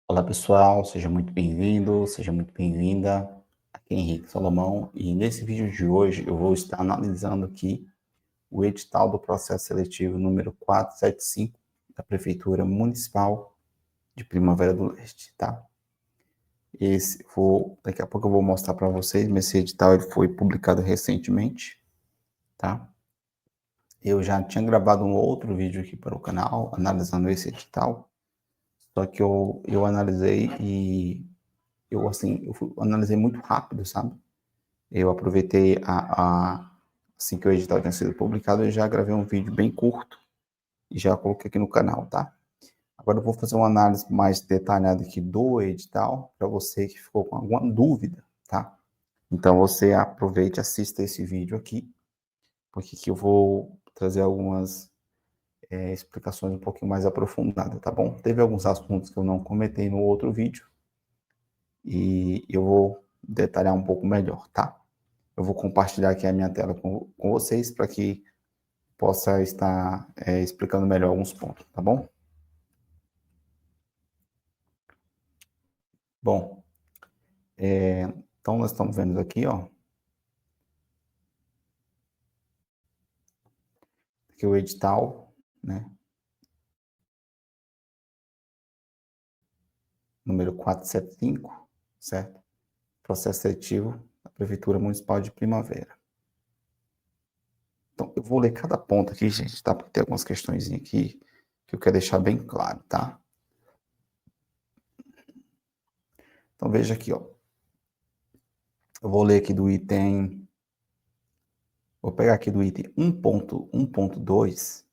Olá pessoal, seja muito bem-vindo, seja muito bem-vinda. Aqui é Henrique Salomão e nesse vídeo de hoje eu vou estar analisando aqui o edital do processo seletivo número 475 da Prefeitura Municipal de Primavera do Leste, tá? Daqui a pouco eu vou mostrar para vocês, mas esse edital ele foi publicado recentemente, tá? Eu já tinha gravado um outro vídeo aqui para o canal analisando esse edital, só que eu analisei e eu analisei muito rápido, sabe? Eu aproveitei assim que o edital tinha sido publicado, eu já gravei um vídeo bem curto e já coloquei aqui no canal, tá? Agora eu vou fazer uma análise mais detalhada aqui do edital, para você que ficou com alguma dúvida, tá? Então você aproveite e assista esse vídeo aqui, porque aqui eu vou trazer algumas explicações um pouquinho mais aprofundadas, tá bom? Teve alguns assuntos que eu não comentei no outro vídeo e eu vou detalhar um pouco melhor, tá? Eu vou compartilhar aqui a minha tela com vocês para que possa estar explicando melhor alguns pontos, tá bom? Bom, então nós estamos vendo aqui, ó, aqui o edital, né, número 475, certo? Processo seletivo da Prefeitura Municipal de Primavera. Então, eu vou ler cada ponto aqui, gente, tá? Porque tem algumas questões aqui que eu quero deixar bem claro, tá? Então, veja aqui, ó. Eu vou ler aqui do item. Vou pegar aqui do item 1.1.2.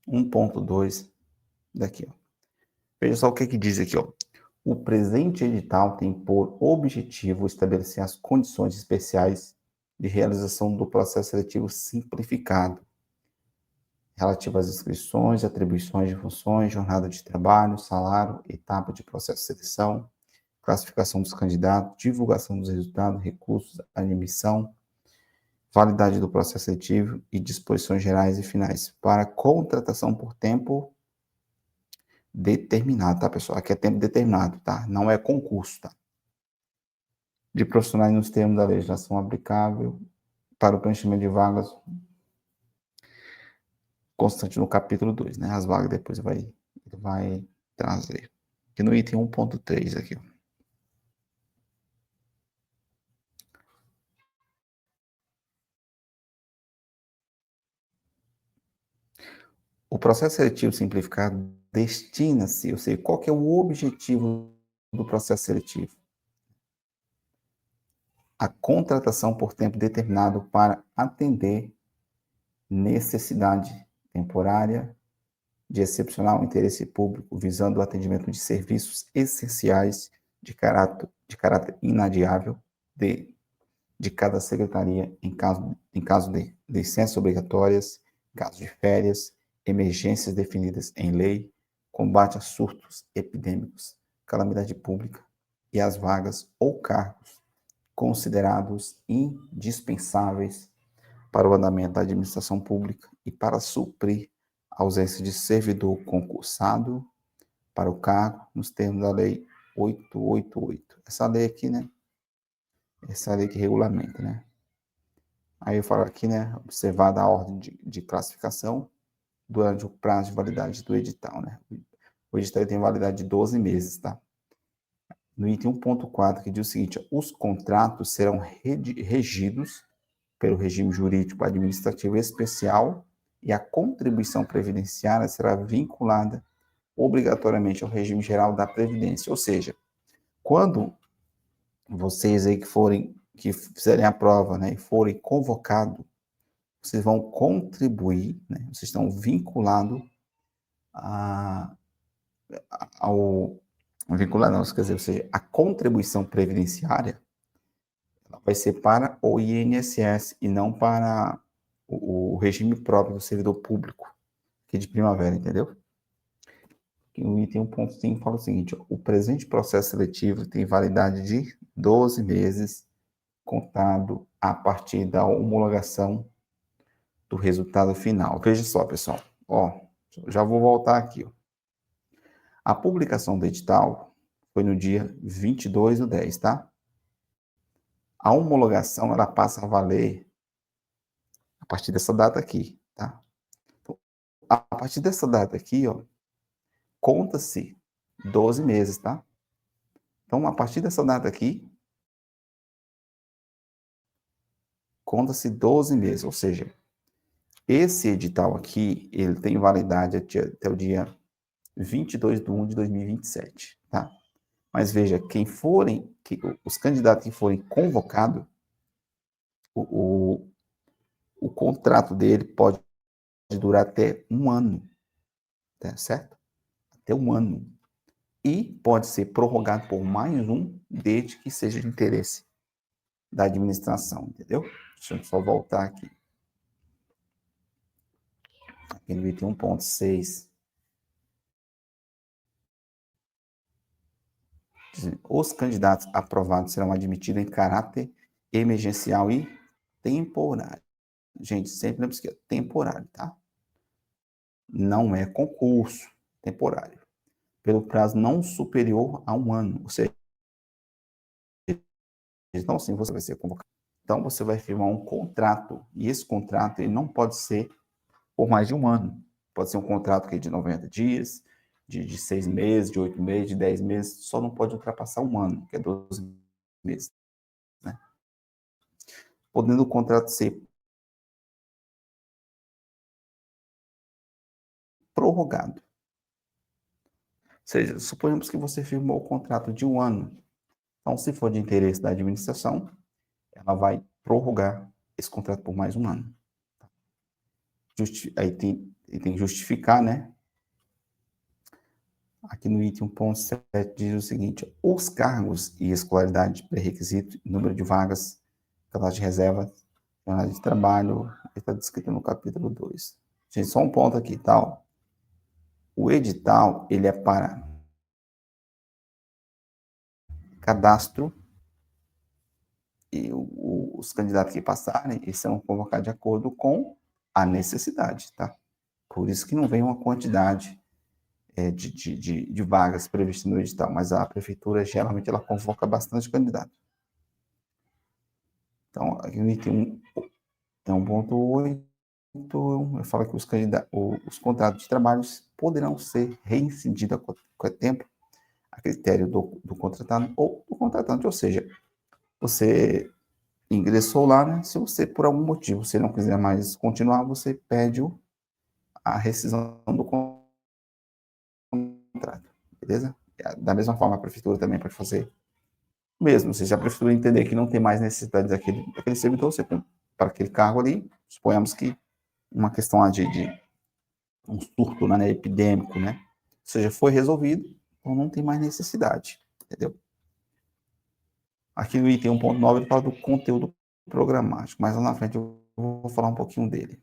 1.2 daqui, ó. Veja só o que que diz aqui, ó. O presente edital tem por objetivo estabelecer as condições especiais de realização do processo seletivo simplificado, relativo às inscrições, atribuições de funções, jornada de trabalho, salário, etapa de processo de seleção, classificação dos candidatos, divulgação dos resultados, recursos, admissão, validade do processo seletivo e disposições gerais e finais para contratação por tempo determinado, tá, pessoal? Aqui é tempo determinado, tá? Não é concurso, tá? De profissionais nos termos da legislação aplicável para o preenchimento de vagas constante no capítulo 2, né? As vagas depois vai trazer. Aqui no item 1.3 aqui, ó. O processo seletivo simplificado destina-se, ou seja, qual que é o objetivo do processo seletivo? A contratação por tempo determinado para atender necessidade temporária de excepcional interesse público, visando o atendimento de serviços essenciais de caráter inadiável de, de cada secretaria em caso de licenças obrigatórias, caso de férias, emergências definidas em lei, combate a surtos epidêmicos, calamidade pública e as vagas ou cargos considerados indispensáveis para o andamento da administração pública e para suprir a ausência de servidor concursado para o cargo nos termos da Lei 888. Essa lei aqui, né? Essa lei que regulamenta, né? Aí eu falo aqui, né? Observada a ordem de classificação durante o prazo de validade do edital, né? O edital tem validade de 12 meses, tá? No item 1.4, que diz o seguinte: os contratos serão regidos pelo regime jurídico administrativo especial e a contribuição previdenciária será vinculada obrigatoriamente ao regime geral da Previdência. Ou seja, quando vocês aí que fizerem a prova, né, e forem convocados, vocês vão contribuir, né, vocês estão vinculados ao vinculado, não, quer dizer, ou seja, a contribuição previdenciária vai ser para o INSS e não para o regime próprio do servidor público, aqui de Primavera, entendeu? O item 1.5 fala o seguinte: ó, o presente processo seletivo tem validade de 12 meses, contado a partir da homologação do resultado final. Veja só, pessoal, ó, já vou voltar aqui, ó. A publicação do edital foi no dia 22/10, tá? A homologação, ela passa a valer a partir dessa data aqui, tá? Então, a partir dessa data aqui, ó, conta-se 12 meses, tá? Então, a partir dessa data aqui, conta-se 12 meses, ou seja, esse edital aqui, ele tem validade até o dia 22/1 de 2027, tá? Mas veja, os candidatos que forem convocados, o, o, o contrato dele pode durar até um ano, tá certo? Até um ano. E pode ser prorrogado por mais um, desde que seja de interesse da administração, entendeu? Deixa eu só voltar aqui. Aqui no item 1.6. Os candidatos aprovados serão admitidos em caráter emergencial e temporário. Gente, sempre lembre-se que é temporário, tá? Não é concurso, temporário. Pelo prazo não superior a um ano. Ou seja, então sim, você vai ser convocado. Então você vai firmar um contrato. E esse contrato ele não pode ser por mais de um ano. Pode ser um contrato que de 90 dias, de 6 meses, de 8 meses, de 10 meses. Só não pode ultrapassar um ano, que é 12 meses. Né? Podendo o contrato ser prorrogado. Ou seja, suponhamos que você firmou o contrato de um ano. Então, se for de interesse da administração, ela vai prorrogar esse contrato por mais um ano. Aí tem que justificar, né? Aqui no item 1.7 diz o seguinte: os cargos e escolaridade pré-requisito, número de vagas, cadastro de reserva, jornada de trabalho, está descrito no capítulo 2. Gente, só um ponto aqui, tá? O edital, ele é para cadastro e os candidatos que passarem, eles serão convocados de acordo com a necessidade, tá? Por isso que não vem uma quantidade de vagas previstas no edital, mas a prefeitura, geralmente, ela convoca bastante candidato. Então, aqui no item 1.8, eu falo que os contratos de trabalho poderão ser reincididos a qualquer tempo, a critério do contratado ou do contratante, ou seja, você ingressou lá, né? Se você, por algum motivo, você não quiser mais continuar, você pede a rescisão do contrato, beleza? Da mesma forma, a prefeitura também pode fazer mesmo, se a prefeitura entender que não tem mais necessidade daquele servidor, você para aquele cargo ali, suponhamos que uma questão de um surto, né, epidêmico, né? Ou seja, foi resolvido, então não tem mais necessidade, entendeu? Aqui no item 1.9 ele fala do conteúdo programático, mas lá na frente eu vou falar um pouquinho dele.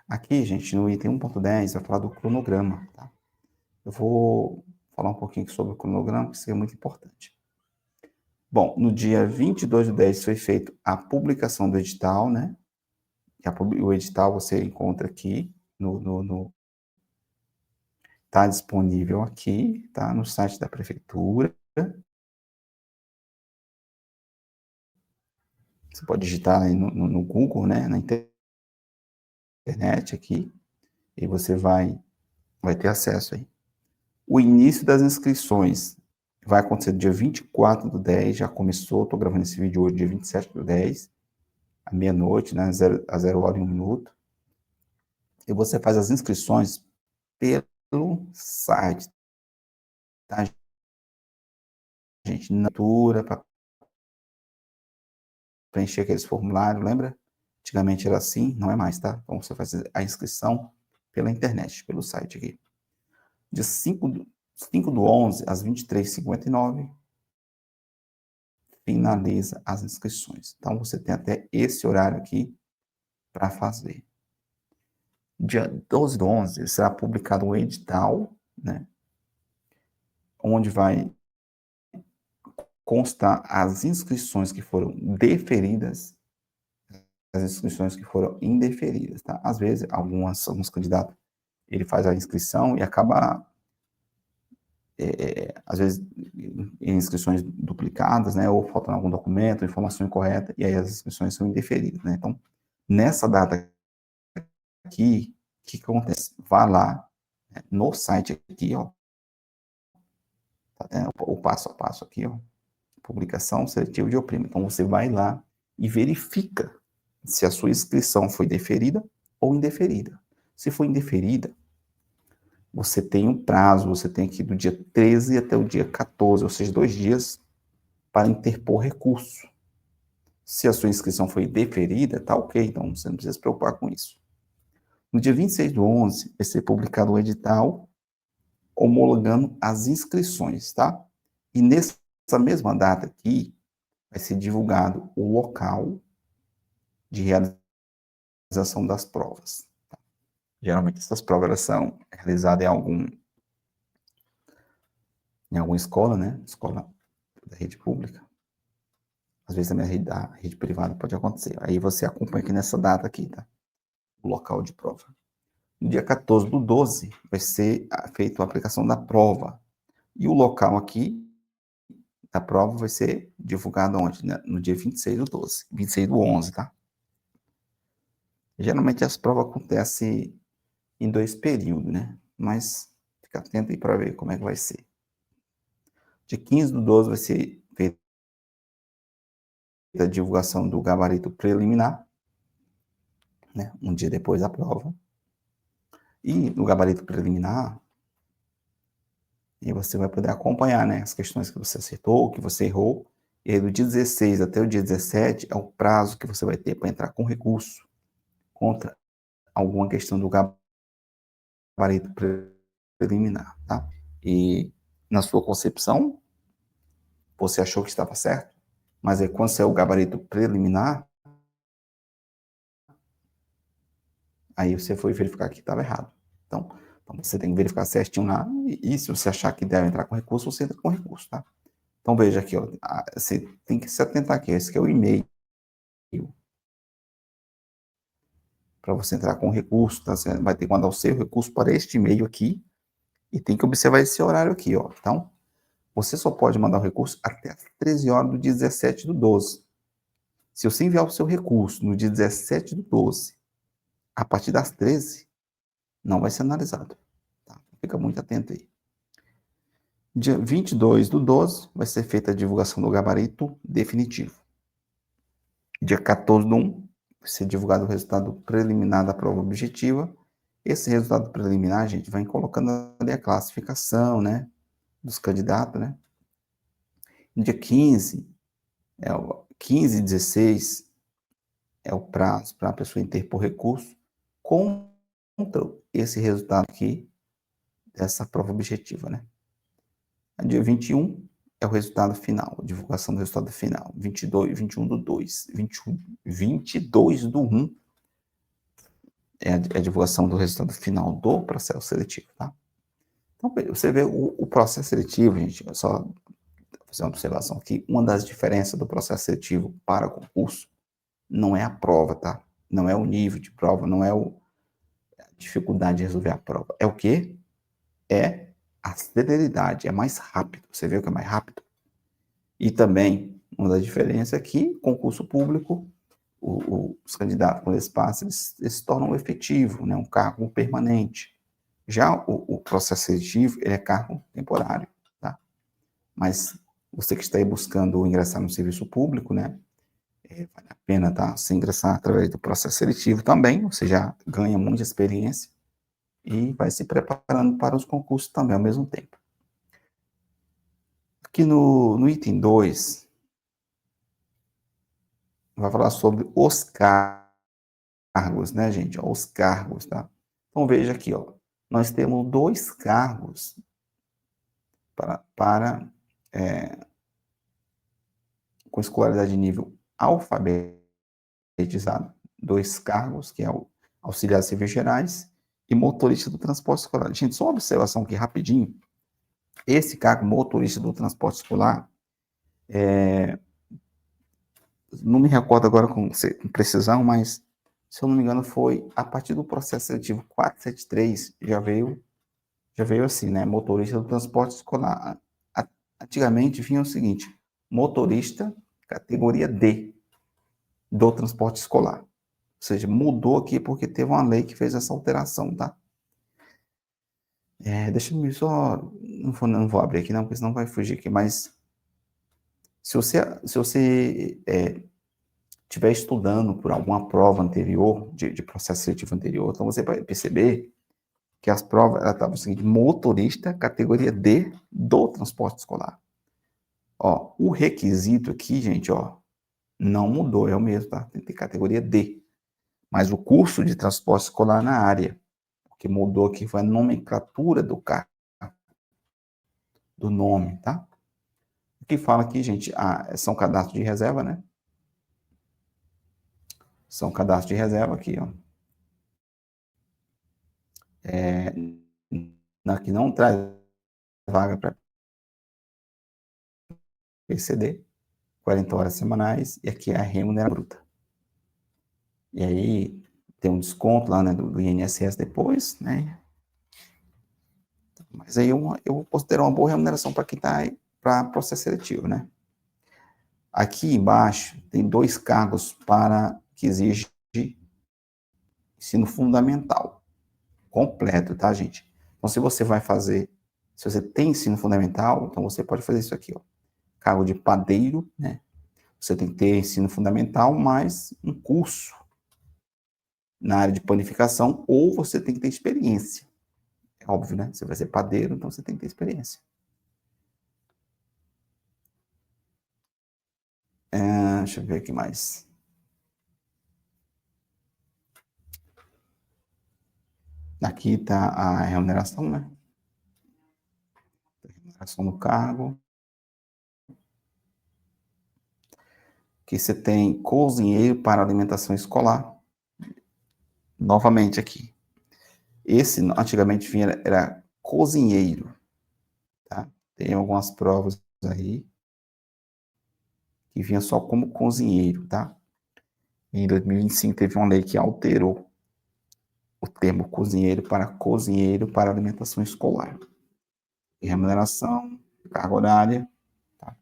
Aqui, gente, no item 1.10 vai falar do cronograma, tá? Eu vou falar um pouquinho sobre o cronograma, que isso é muito importante. Bom, no dia 22/10 foi feita a publicação do edital, né? O edital você encontra aqui tá disponível aqui, tá? No site da prefeitura. Você pode digitar aí no Google, né? Na internet aqui, e você vai ter acesso aí. O início das inscrições vai acontecer no dia 24/10, já começou, estou gravando esse vídeo hoje, dia 27/10, à meia-noite, né? A 0h01. E você faz as inscrições pelo site, tá, gente? Natura, para preencher aqueles formulários, lembra? Antigamente era assim, não é mais, tá? Então você faz a inscrição pela internet, pelo site aqui. Dia 5/11, às 23h59, finaliza as inscrições. Então você tem até esse horário aqui para fazer. Dia 12/11 será publicado um edital, né? Onde vai constar as inscrições que foram deferidas, as inscrições que foram indeferidas, tá? Às vezes, alguns candidatos ele faz a inscrição e acaba, às vezes, em inscrições duplicadas, né, ou faltando algum documento, informação incorreta, e aí as inscrições são indeferidas, né? Então, nessa data aqui, o que acontece? Vá lá, né, no site aqui, ó, tá vendo? O passo a passo aqui, ó, publicação seletiva de oprima. Então, você vai lá e verifica se a sua inscrição foi deferida ou indeferida. Se for indeferida, você tem um prazo, você tem aqui do dia 13 até o dia 14, ou seja, 2 dias, para interpor recurso. Se a sua inscrição foi deferida, tá ok, então você não precisa se preocupar com isso. No dia 26/11, vai ser publicado o edital homologando as inscrições, tá? E nessa mesma data aqui, vai ser divulgado o local de realização das provas. Geralmente essas provas elas são realizadas em alguma escola, né? Escola da rede pública. Às vezes também da rede privada pode acontecer. Aí você acompanha aqui nessa data aqui, tá? O local de prova. No dia 14/12 vai ser feita a aplicação da prova. E o local aqui da prova vai ser divulgado onde? Né? No dia 26/12, 26/11, tá? Geralmente as provas acontecem em 2 períodos, né? Mas fica atento aí para ver como é que vai ser. Dia 15/12 vai ser feita a divulgação do gabarito preliminar, né? Um dia depois da prova. E no gabarito preliminar, e você vai poder acompanhar, né, as questões que você acertou, que você errou. E aí, do dia 16 até o dia 17 é o prazo que você vai ter para entrar com recurso contra alguma questão do gabarito preliminar, tá? E na sua concepção, você achou que estava certo, mas aí quando saiu o gabarito preliminar, aí você foi verificar que estava errado. Então, você tem que verificar certinho lá, e se você achar que deve entrar com recurso, você entra com recurso, tá? Então veja aqui, ó, você tem que se atentar aqui, esse aqui é o e-mail para você entrar com recurso, tá? Você vai ter que mandar o seu recurso para este e-mail aqui, e tem que observar esse horário aqui, ó. Então, você só pode mandar o recurso até as 13 horas do dia 17/12. Se você enviar o seu recurso no dia 17/12, a partir das 13, não vai ser analisado, tá? Fica muito atento aí. Dia 22/12 vai ser feita a divulgação do gabarito definitivo. Dia 14/1 vai ser divulgado o resultado preliminar da prova objetiva. Esse resultado preliminar, gente, vai colocando ali a classificação, né, dos candidatos, né? No dia 15, 15/16 é o prazo para a pessoa interpor recurso contra esse resultado aqui dessa prova objetiva, né? No dia 21 é o resultado final, a divulgação do resultado final. 21/2, 22/1 é a divulgação do resultado final do processo seletivo, tá? Então, você vê o processo seletivo, gente, só fazer uma observação aqui, uma das diferenças do processo seletivo para concurso não é a prova, tá? Não é o nível de prova, não é a dificuldade de resolver a prova. É o quê? É a celeridade, é mais rápido. Você vê o que é mais rápido? E também, uma das diferenças é que, concurso público, os candidatos, quando eles passam, eles se tornam efetivo, né? Um cargo permanente. Já o processo seletivo, ele é cargo temporário, tá? Mas você que está aí buscando ingressar no serviço público, né? Vale a pena, tá? Você ingressar através do processo seletivo também, você já ganha muita experiência e vai se preparando para os concursos também ao mesmo tempo. Aqui no item 2, vai falar sobre os cargos, né, gente? Ó, os cargos, tá? Então veja aqui, ó, nós temos 2 cargos para com escolaridade de nível alfabetizado, 2 cargos, que é o auxiliar de serviços gerais e motorista do transporte escolar. Gente, só uma observação aqui rapidinho. Esse cargo, motorista do transporte escolar, não me recordo agora com precisão, mas se eu não me engano, foi a partir do processo seletivo 473, já veio assim, né? Motorista do transporte escolar. Antigamente vinha o seguinte: motorista categoria D do transporte escolar. Ou seja, mudou aqui porque teve uma lei que fez essa alteração, tá? Deixa eu só. Não vou abrir aqui, não, porque senão vai fugir aqui. Mas se você estiver estudando por alguma prova anterior, de processo seletivo anterior, então você vai perceber que as provas, ela estava o seguinte: motorista categoria D do transporte escolar. Ó, o requisito aqui, gente, ó, não mudou, é o mesmo, tá? Tem categoria D. Mas o curso de transporte escolar na área, o que mudou aqui foi a nomenclatura do carro, do nome, tá? O que fala aqui, gente, são cadastros de reserva, né? São cadastros de reserva aqui, ó. Aqui não traz vaga para PCD, 40 horas semanais, e aqui é a remuneração bruta. E aí tem um desconto lá, né, do INSS depois, né? Mas aí eu considero uma boa remuneração para quem está para processo seletivo, né? Aqui embaixo tem 2 cargos para que exige ensino fundamental completo, tá, gente? Então, se você tem ensino fundamental, então você pode fazer isso aqui, ó. Cargo de padeiro, né? Você tem que ter ensino fundamental mais um curso na área de panificação, ou você tem que ter experiência. É óbvio, né? Você vai ser padeiro, então você tem que ter experiência. Deixa eu ver aqui mais. Aqui está a remuneração, né? Remuneração do cargo. Aqui você tem cozinheiro para alimentação escolar. Novamente aqui. Esse, antigamente, era cozinheiro, tá? Tem algumas provas aí que vinha só como cozinheiro, tá? Em 2025 teve uma lei que alterou o termo cozinheiro para alimentação escolar. E remuneração, carga horária, tá?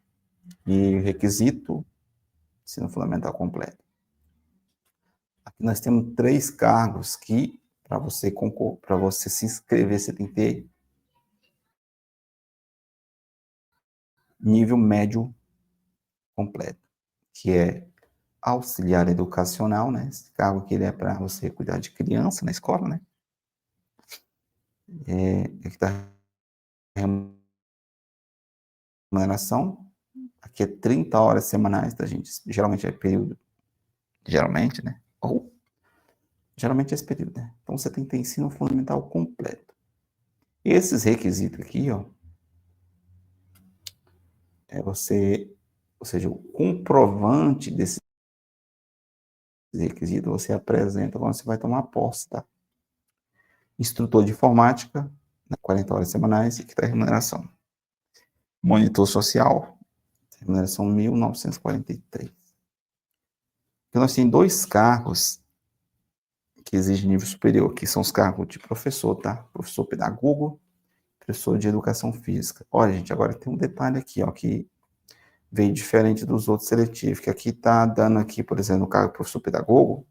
E requisito, ensino fundamental completo. Aqui nós temos 3 cargos que, para você se inscrever, você tem que ter nível médio completo, que é auxiliar educacional, né? Esse cargo aqui ele é para você cuidar de criança na escola, né? Aqui está a remuneração. Aqui é 30 horas semanais, tá, gente? Geralmente é período. Geralmente, né? Ou geralmente é esse período, né? Então você tem que ter ensino fundamental completo. Esses requisitos aqui, ó, ou seja, o comprovante desse requisito você apresenta quando você vai tomar posse, tá? Instrutor de informática, 40 horas semanais, e que está a remuneração. Monitor social, remuneração 1.943. Então, nós temos 2 cargos que exigem nível superior, que são os cargos de professor, tá? Professor pedagogo, professor de educação física. Olha, gente, agora tem um detalhe aqui, ó, que veio diferente dos outros seletivos, que aqui está dando aqui, por exemplo, no cargo de professor pedagogo,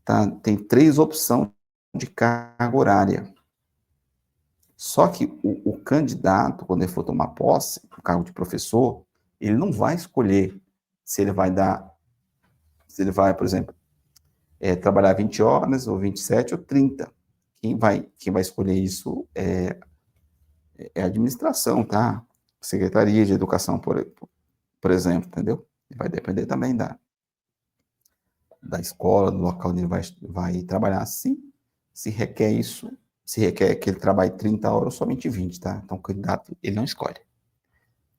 tá, tem 3 opções de carga horária. Só que o candidato, quando ele for tomar posse, o cargo de professor, ele não vai escolher se ele vai, por exemplo, trabalhar 20 horas, ou 27, ou 30. Quem vai escolher isso é a administração, tá? Secretaria de Educação, por exemplo, entendeu? Vai depender também da escola, do local onde ele vai trabalhar. Se requer isso, se requer que ele trabalhe 30 horas ou somente 20, tá? Então, o candidato, ele não escolhe.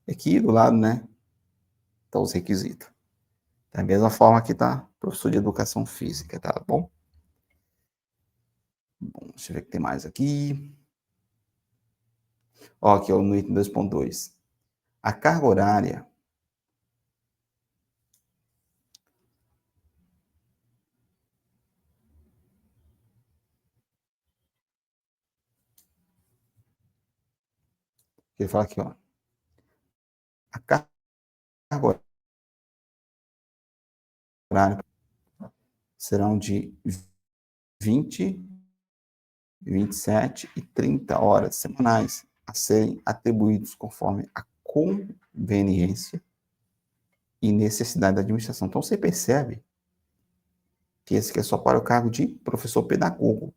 Aqui do lado, né, tá os requisitos. Da mesma forma que tá professor de educação física, tá bom? Bom, deixa eu ver o que tem mais aqui. Ó, aqui, ó, no item 2.2. A carga horária Ele fala aqui, ó, a carga horária serão de 20, 27 e 30 horas semanais a serem atribuídos conforme a conveniência e necessidade da administração. Então, você percebe que esse aqui é só para o cargo de professor pedagogo.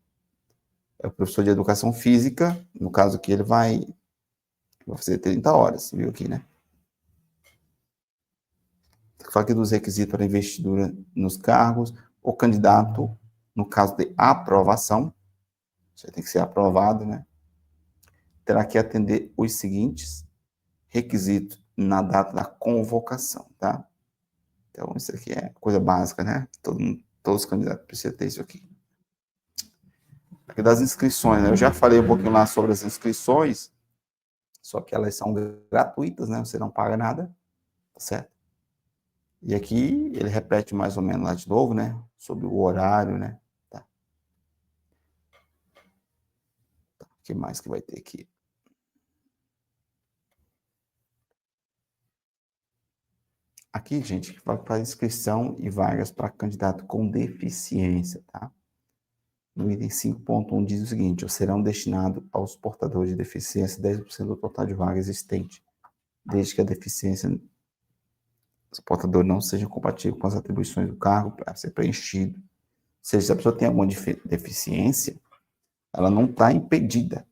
É o professor de educação física, no caso aqui ele vai fazer 30 horas, viu aqui, né? Fala aqui dos requisitos para investidura nos cargos. O candidato, no caso de aprovação, você tem que ser aprovado, né? Terá que atender os seguintes requisitos na data da convocação, tá? Então, isso aqui é coisa básica, né? Todos os candidatos precisam ter isso aqui. Aqui das inscrições, né? Eu já falei um pouquinho lá sobre as inscrições, só que elas são gratuitas, né? Você não paga nada, tá certo? E aqui ele repete mais ou menos lá de novo, né? Sobre o horário, né? Tá. O que mais que vai ter aqui? Aqui, gente, vai para inscrição e vagas para candidato com deficiência, tá? No item 5.1 diz o seguinte: serão destinados aos portadores de deficiência 10% do total de vagas existente, desde que a deficiência do portador não seja compatível com as atribuições do cargo para ser preenchido. Ou seja, se a pessoa tem alguma deficiência, ela não está impedida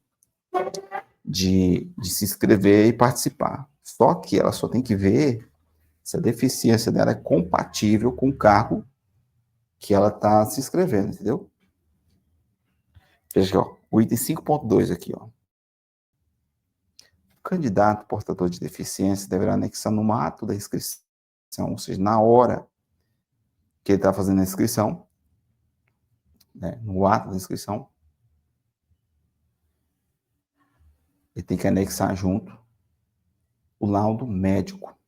de se inscrever e participar. Só que ela só tem que ver se a deficiência dela é compatível com o cargo que ela está se inscrevendo, entendeu? Veja aqui, ó, o item 5.2 aqui, ó. O candidato portador de deficiência deverá anexar no ato da inscrição, ou seja, na hora que ele está fazendo a inscrição, né, no ato da inscrição, ele tem que anexar junto o laudo médico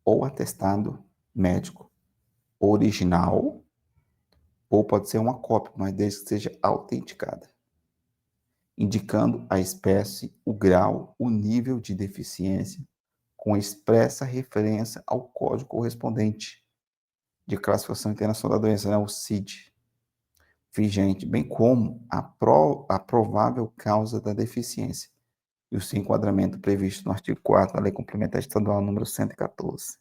ou atestado médico original, ou pode ser uma cópia, mas desde que seja autenticada, indicando a espécie, o grau, o nível de deficiência, com expressa referência ao código correspondente de classificação internacional da doença, né, o CID, vigente, bem como a provável causa da deficiência e o seu enquadramento previsto no artigo 4º da Lei Complementar Estadual número 114.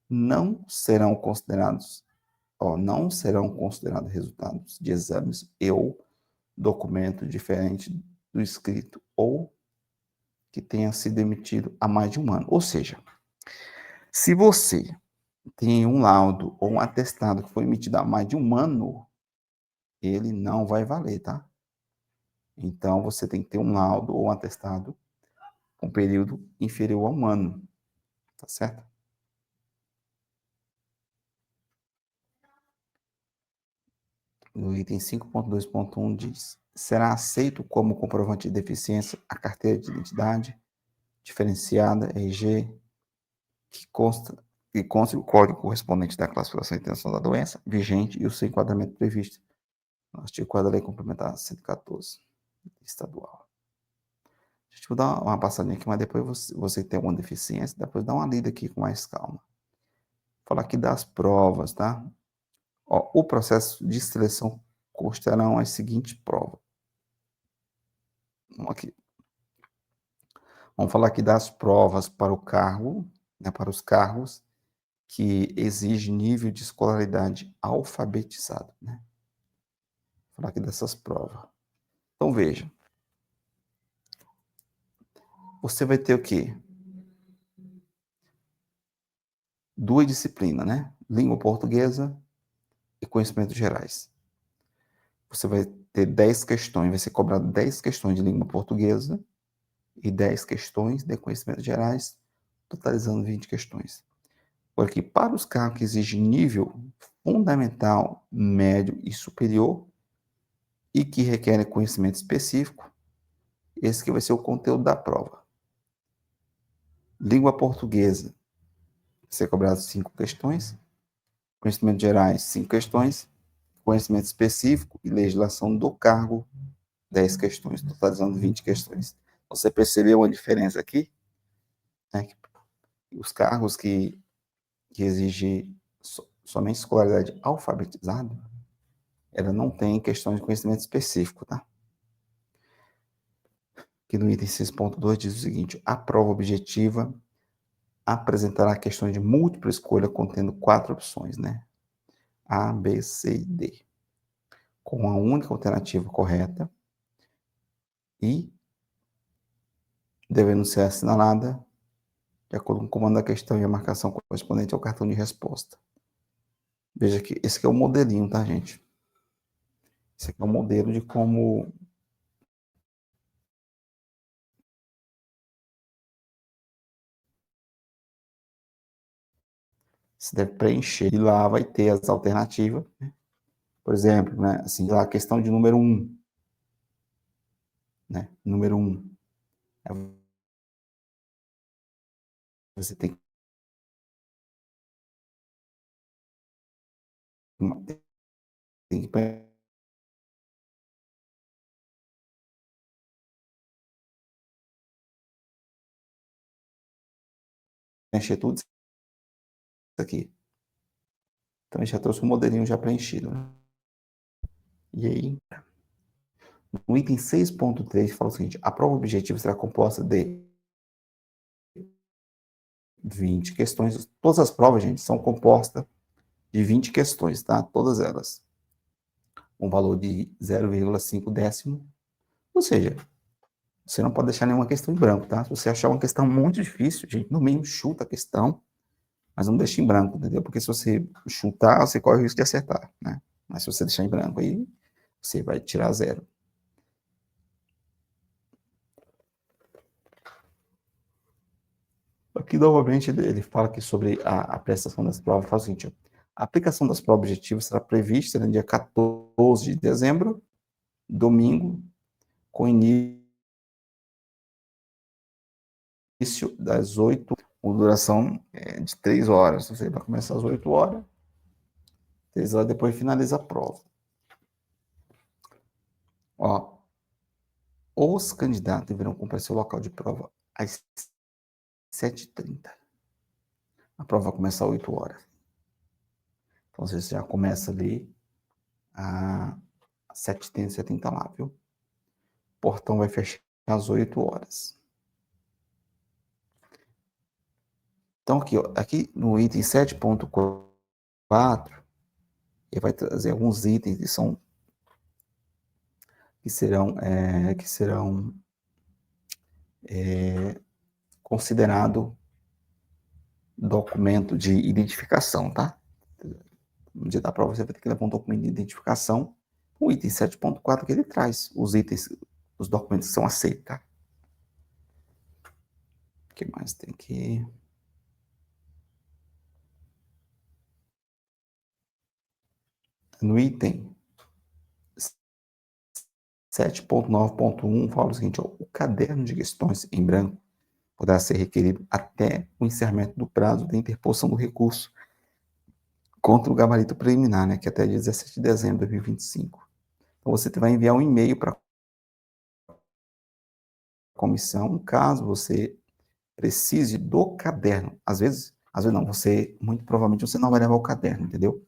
Não serão considerados resultados de exames ou documento diferente do escrito ou que tenha sido emitido há mais de um ano. Ou seja, se você tem um laudo ou um atestado que foi emitido há mais de um ano, ele não vai valer, tá? Então, você tem que ter um laudo ou um atestado com período inferior a um ano, tá certo? No item 5.2.1 diz: será aceito como comprovante de deficiência a carteira de identidade diferenciada, RG, que consta o código correspondente da classificação internacional da doença vigente e o seu enquadramento previsto no artigo 4º da Lei Complementar 114, estadual. Deixa eu dar uma passadinha aqui, mas depois você tem alguma deficiência, depois dá uma lida aqui com mais calma. Vou falar aqui das provas, tá? Ó, o processo de seleção constarão as seguintes provas. Aqui. Vamos falar aqui das provas para o cargo, né, para os cargos que exigem nível de escolaridade alfabetizado, né? Vou falar aqui dessas provas. Então, veja. Você vai ter o quê? Duas disciplinas, né? Língua portuguesa e conhecimentos gerais. Você vai ter 10 questões, vai ser cobrado 10 questões de língua portuguesa e 10 questões de conhecimentos gerais, totalizando 20 questões. Porque para os cargos que exigem nível fundamental, médio e superior e que requerem conhecimento específico, esse que vai ser o conteúdo da prova. Língua portuguesa, vai ser cobrado 5 questões, conhecimentos gerais, 5 questões, conhecimento específico e legislação do cargo, 10 questões, totalizando 20 questões. Você percebeu a diferença aqui? É que os cargos que exigem somente escolaridade alfabetizada, ela não tem questões de conhecimento específico, tá? Que no item 6.2 diz o seguinte: a prova objetiva apresentará questões de múltipla escolha contendo 4 opções, né? A, B, C e D, com a única alternativa correta e devendo ser assinalada de acordo com o comando da questão e a marcação correspondente ao cartão de resposta. Veja que esse aqui é o modelinho, tá, gente? Esse aqui é o modelo de como se deve preencher. E lá vai ter as alternativas, né? Por exemplo, né, assim, lá a questão de número 1, né? Número 1. Você tem que preencher tudo isso aqui. Então, a gente já trouxe um modelinho já preenchido, né? E aí, no item 6.3, fala o seguinte: a prova objetiva será composta de 20 questões. Todas as provas, gente, são compostas de 20 questões, tá? Todas elas. Um valor de 0,5 décimo. Ou seja, você não pode deixar nenhuma questão em branco, tá? Se você achar uma questão muito difícil, gente, no mínimo chuta a questão, mas não deixa em branco, entendeu? Porque se você chutar, você corre o risco de acertar, né? Mas se você deixar em branco, aí você vai tirar 0. Aqui, novamente, ele fala aqui sobre a prestação das provas. Fala o seguinte: ó, a aplicação das provas objetivas será prevista no dia 14 de dezembro, domingo, com início das 8, com duração de 3 horas. Você vai começar às 8 horas, 3 horas depois finaliza a prova. Ó, os candidatos deverão comparecer ao local de prova às 7h30. A prova vai começar às 8 horas. Então, você já começa ali às 7h30 lá, viu? O portão vai fechar às 8 horas. Então, aqui, ó, aqui no item 7.4, ele vai trazer alguns itens que serão considerado documento de identificação, tá? No dia da prova, você vai ter que levar um documento de identificação. O item 7.4 que ele traz os itens, os documentos que são aceitos, tá? O que mais tem aqui? No item 7.9.1 fala o seguinte: ó, o caderno de questões em branco poderá ser requerido até o encerramento do prazo de interposição do recurso contra o gabarito preliminar, né, que é até dia 17 de dezembro de 2025. Então, você vai enviar um e-mail para a comissão, caso você precise do caderno. Às vezes não, muito provavelmente você não vai levar o caderno, entendeu?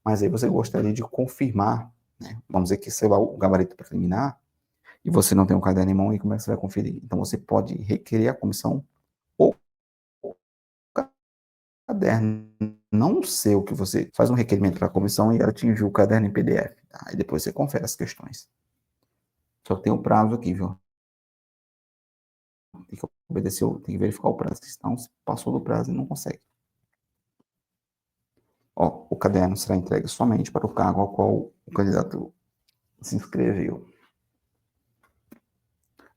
Mas aí você gostaria de confirmar, né? Vamos dizer que você vai o gabarito preliminar e você não tem o caderno em mão, e como é que você vai conferir? Então, você pode requerer a comissão ou caderno. Não sei o que você faz um requerimento para a comissão e ela te envia o caderno em PDF. Tá? E depois você confere as questões. Só tem o prazo aqui, viu? Tem que obedecer, tem que verificar o prazo, senão se passou do prazo e não consegue. Ó, o caderno será entregue somente para o cargo ao qual o candidato se inscreveu.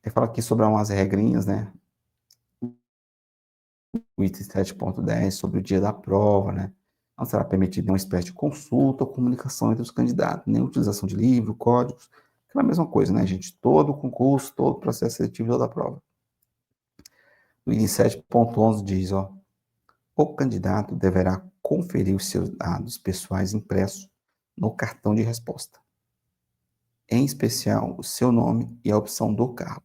Ele fala aqui sobre umas regrinhas, né? O item 7.10 sobre o dia da prova, né? Não será permitida uma espécie de consulta ou comunicação entre os candidatos, nem utilização de livro, códigos, aquela mesma coisa, né, gente? Todo concurso, todo processo seletivo, toda prova. O item 7.11 diz, ó, o candidato deverá conferir os seus dados pessoais impressos no cartão de resposta. em especial o seu nome e a opção do cargo.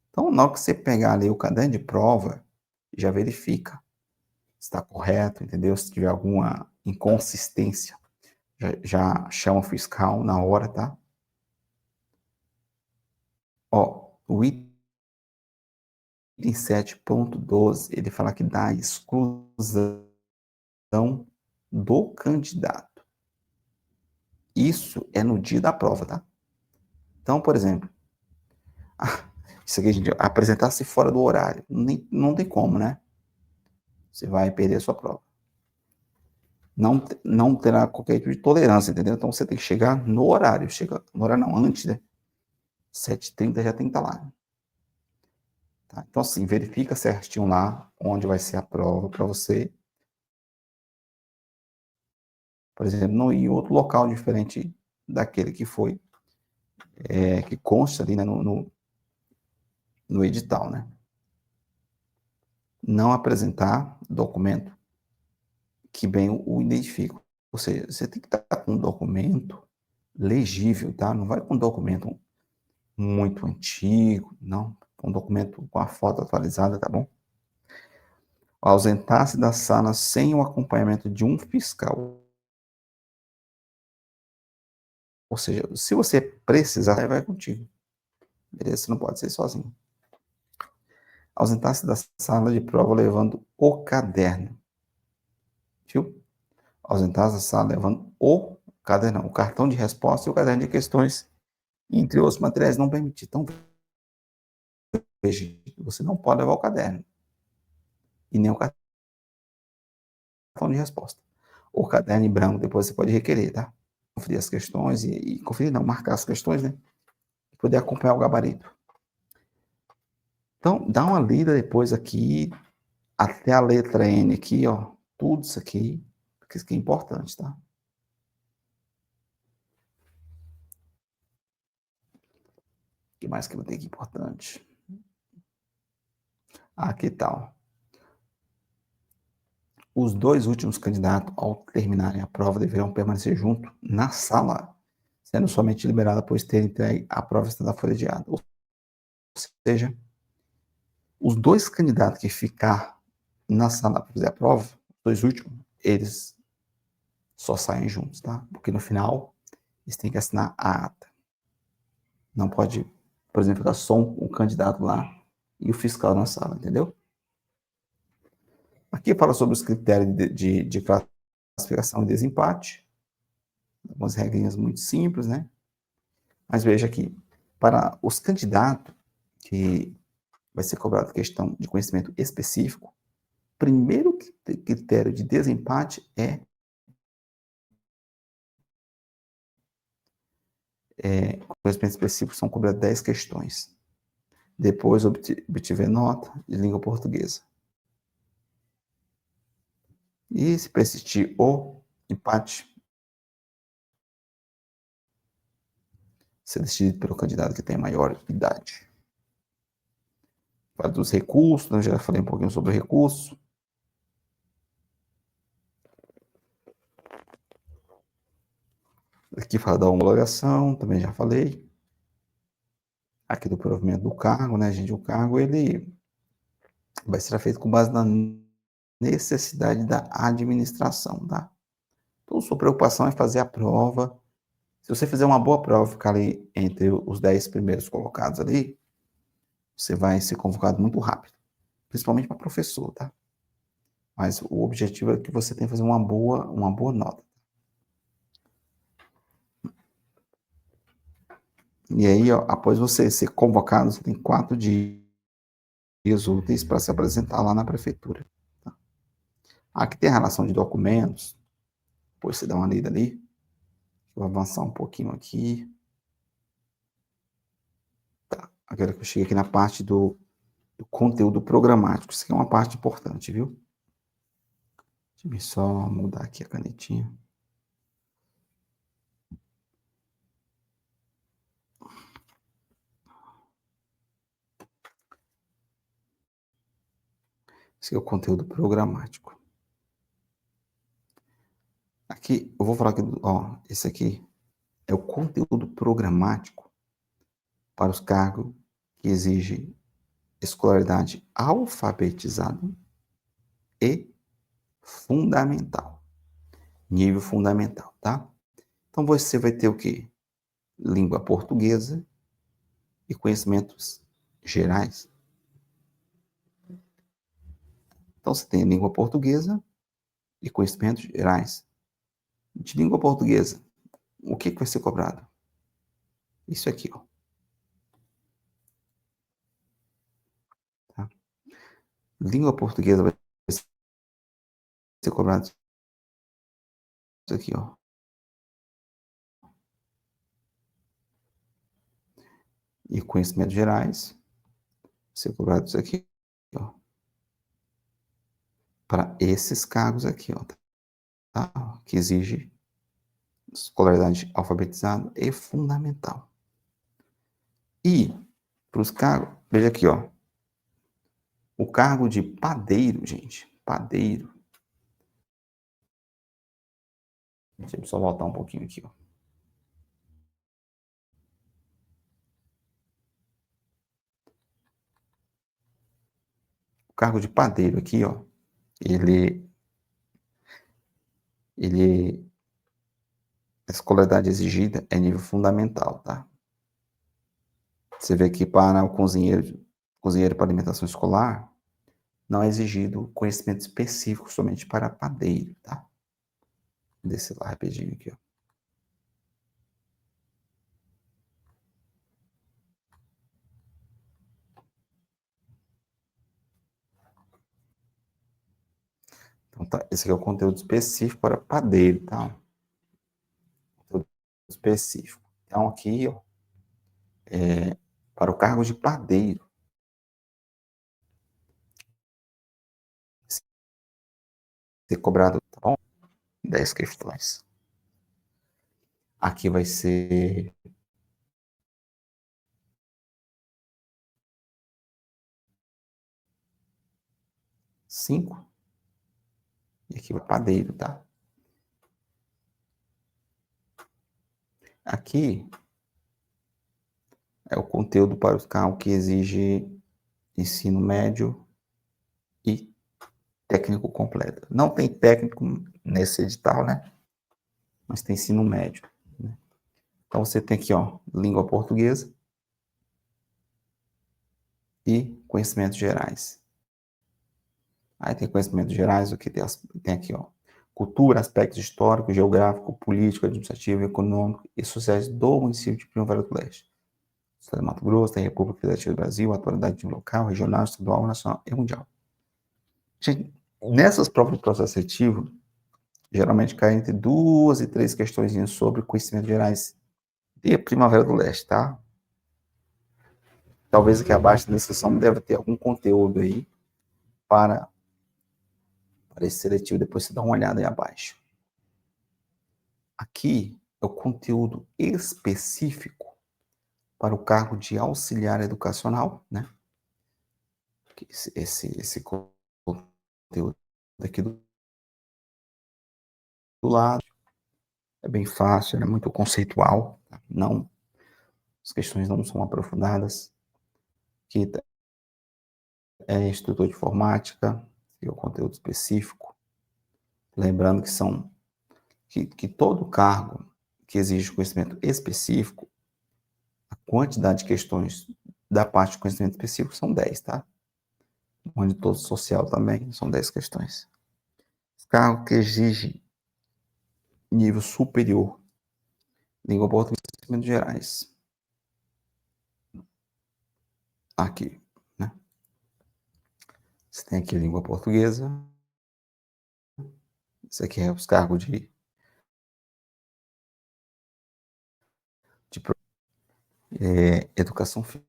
Então, na hora que você pegar ali o caderno de prova, já verifica se está correto, entendeu? Se tiver alguma inconsistência, já chama o fiscal na hora, tá? Ó, o item 7.12, ele fala que dá exclusão do candidato. Isso é no dia da prova, tá? Então, por exemplo, isso aqui, gente, apresentar-se fora do horário, não tem como, né? Você vai perder a sua prova. Não terá qualquer tipo de tolerância, entendeu? Então você tem que chegar no horário. Chega no horário não, antes, né? 7h30 já tem que estar lá. Tá? Então, assim, verifica certinho lá onde vai ser a prova para você. Por exemplo, não ir em outro local diferente daquele que foi, que consta ali, né, no edital, né? Não apresentar documento que bem o identifica. Ou seja, você tem que estar com um documento legível, tá? Não vai com um documento muito antigo, não. Um documento com a foto atualizada, tá bom? Ausentar-se da sala sem o acompanhamento de um fiscal. Ou seja, se você precisar, vai contigo. Beleza? Você não pode ser sozinho. Ausentar-se da sala de prova levando o caderno. Viu? Ausentar-se da sala levando o caderno, o cartão de resposta e o caderno de questões, entre outros materiais não permitidos. Então, veja, você não pode levar o caderno e nem o cartão de resposta. O caderno em branco depois você pode requerer, tá? Conferir as questões e conferir não, marcar as questões, né? E poder acompanhar o gabarito. Então, dá uma lida depois aqui, até a letra N aqui, ó. Tudo isso aqui, porque isso aqui é importante, tá? O que mais que eu vou ter aqui importante? Aqui tal. Os dois últimos candidatos, ao terminarem a prova, deverão permanecer juntos na sala, sendo somente liberado após ter entregue a prova estando folheada. Ou seja, os dois candidatos que ficar na sala para fazer a prova, os dois últimos, eles só saem juntos, tá? Porque no final, eles têm que assinar a ata. Não pode, por exemplo, ficar só um candidato lá e o fiscal na sala, entendeu? Aqui fala sobre os critérios de classificação e desempate. Algumas regrinhas muito simples, né? Mas veja aqui, para os candidatos que vai ser cobrado questão de conhecimento específico, primeiro critério de desempate é conhecimento específico, são cobradas 10 questões. Depois obtiver nota de língua portuguesa. E se persistir o empate, ser decidido pelo candidato que tem maior idade. Fala dos recursos, né? Já falei um pouquinho sobre recurso. Aqui fala da homologação, também já falei. Aqui do provimento do cargo, né, gente? O cargo, ele vai ser feito com base na necessidade da administração, tá? Então, sua preocupação é fazer a prova. Se você fizer uma boa prova, ficar ali entre os 10 primeiros colocados ali, você vai ser convocado muito rápido, principalmente para professor, tá? Mas o objetivo é que você tenha que fazer uma boa nota. E aí, ó, após você ser convocado, você tem 4 dias úteis para se apresentar lá na prefeitura. Tá? Aqui tem a relação de documentos, depois você dá uma lida ali. Vou avançar um pouquinho aqui. Tá. Agora que eu cheguei aqui na parte do conteúdo programático. Isso aqui é uma parte importante, viu? Deixa eu só mudar aqui a canetinha. Esse aqui é o conteúdo programático. Aqui, eu vou falar aqui, ó, esse aqui é o conteúdo programático para os cargos que exigem escolaridade alfabetizada e fundamental. Nível fundamental, tá? Então você vai ter o quê? Língua portuguesa e conhecimentos gerais. Então você tem língua portuguesa e conhecimentos gerais. De língua portuguesa, o que vai ser cobrado? Isso aqui, ó. Tá? Língua portuguesa vai ser cobrado isso aqui, ó. E conhecimentos gerais, vai ser cobrado isso aqui, ó. Para esses cargos aqui, ó. Tá? Que exige escolaridade alfabetizada e fundamental. E para os cargos, veja aqui, ó. O cargo de padeiro, gente. Padeiro. Deixa eu só voltar um pouquinho aqui, ó. O cargo de padeiro aqui, ó. Ele a escolaridade exigida é nível fundamental, tá? Você vê que para o cozinheiro para alimentação escolar, não é exigido conhecimento específico somente para padeiro, tá? Desce lá rapidinho aqui, ó. Então, tá, esse aqui é o conteúdo específico para padeiro, tá? Conteúdo específico. Então, aqui, ó, para o cargo de padeiro, ser cobrado, tá bom? 10 questões. Aqui vai ser 5. E aqui vai padeiro, tá? Aqui é o conteúdo para os carros que exige ensino médio e técnico completo. Não tem técnico nesse edital, né? Mas tem ensino médio, né? Então você tem aqui, ó, língua portuguesa e conhecimentos gerais. Aí tem conhecimentos gerais, o que tem aqui, ó. Cultura, aspectos histórico, geográfico, político, administrativo, econômico e sociais do município de Primavera do Leste. Estado de Mato Grosso, tem República Federativa do Brasil, atualidade local, regional, estadual, nacional e mundial. Gente, nessas provas de processo seletivo, geralmente cai entre 2 e 3 questões sobre conhecimentos gerais de Primavera do Leste, tá? Talvez aqui abaixo da descrição deve ter algum conteúdo aí para esse seletivo, depois você dá uma olhada aí abaixo. Aqui é o conteúdo específico para o cargo de auxiliar educacional, né? Esse conteúdo aqui do lado é bem fácil, é muito conceitual, tá? Não, as questões não são aprofundadas. Aqui é instrutor de informática, que é o conteúdo específico. Lembrando que todo cargo que exige conhecimento específico, a quantidade de questões da parte de conhecimento específico são 10, tá? Monitor social também, são 10 questões. Cargo que exige nível superior, língua portuguesa e conhecimentos gerais. Aqui, né? Você tem aqui língua portuguesa. Isso aqui é os cargos de educação física.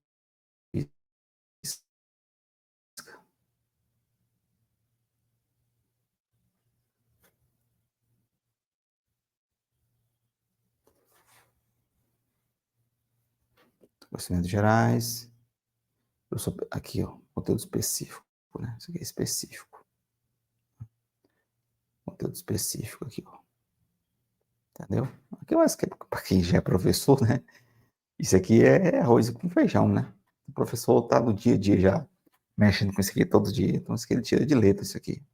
Conhecimentos gerais. Aqui, ó, conteúdo específico, né? Isso aqui é específico. Conteúdo específico aqui, ó. Entendeu? Aqui eu acho que é para quem já é professor, né? Isso aqui é arroz com feijão, né? O professor tá no dia a dia já mexendo com isso aqui todo dia, então isso aqui ele tira de letra isso aqui.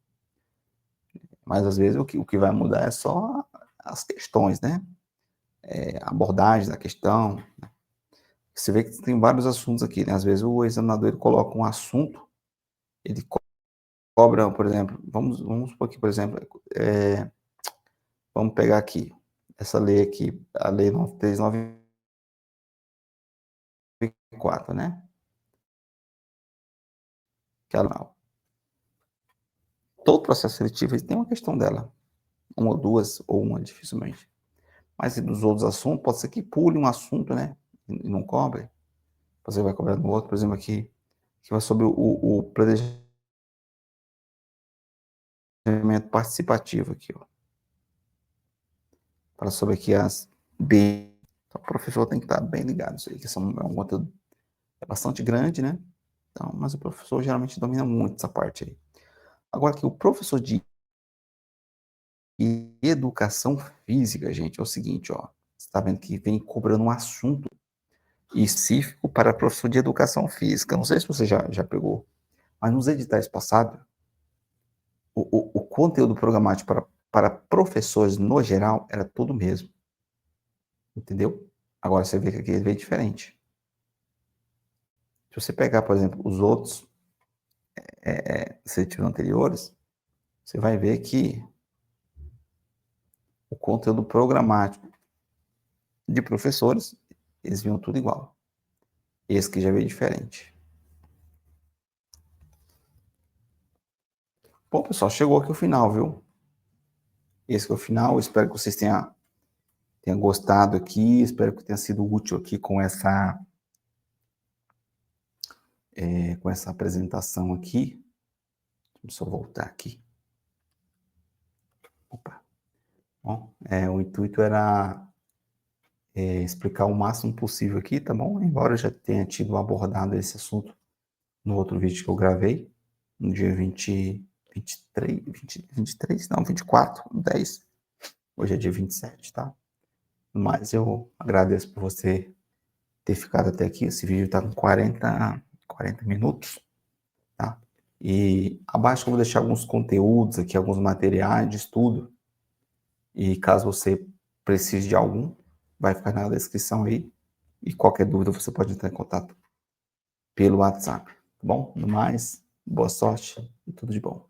Mas às vezes o que vai mudar é só as questões, né? A abordagem da questão. Você vê que tem vários assuntos aqui, né? Às vezes o examinador ele coloca um assunto, ele cobra, por exemplo, vamos supor aqui, por exemplo, vamos pegar aqui, essa lei aqui, a lei 9394, né? Que ela, todo processo seletivo ele tem uma questão dela, uma ou duas, ou uma dificilmente. Mas e dos outros assuntos, pode ser que pule um assunto, né? E não cobre. Você vai cobrar no outro, por exemplo, aqui, que vai sobre o planejamento participativo aqui, ó. Fala sobre aqui as B. Então, o professor tem que estar bem ligado nisso aí, que é um conteúdo bastante grande, né? Então, mas o professor geralmente domina muito essa parte aí. Agora que o professor de educação física, gente, é o seguinte, ó. Você está vendo que vem cobrando um assunto específico para professor de educação física. Não sei se você já pegou, mas nos editais passados, o conteúdo programático para professores no geral era todo o mesmo. Entendeu? Agora você vê que aqui ele veio diferente. Se você pegar, por exemplo, os outros seletivos anteriores, você vai ver que o conteúdo programático de professores, eles vinham tudo igual. Esse que já veio diferente. Bom, pessoal, chegou aqui o final, viu? Esse que é o final. Espero que vocês tenham gostado aqui. Espero que tenha sido útil aqui com essa apresentação aqui. Deixa eu só voltar aqui. Opa. Bom, o intuito era explicar o máximo possível aqui, tá bom? Embora eu já tenha tido abordado esse assunto no outro vídeo que eu gravei, no dia 23, não, 24, 10. Hoje é dia 27, tá? Mas eu agradeço por você ter ficado até aqui. Esse vídeo tá com 40 minutos, tá? E abaixo eu vou deixar alguns conteúdos aqui, alguns materiais de estudo. E caso você precise de algum, vai ficar na descrição aí. E qualquer dúvida você pode entrar em contato pelo WhatsApp, tá bom? No mais, boa sorte e tudo de bom.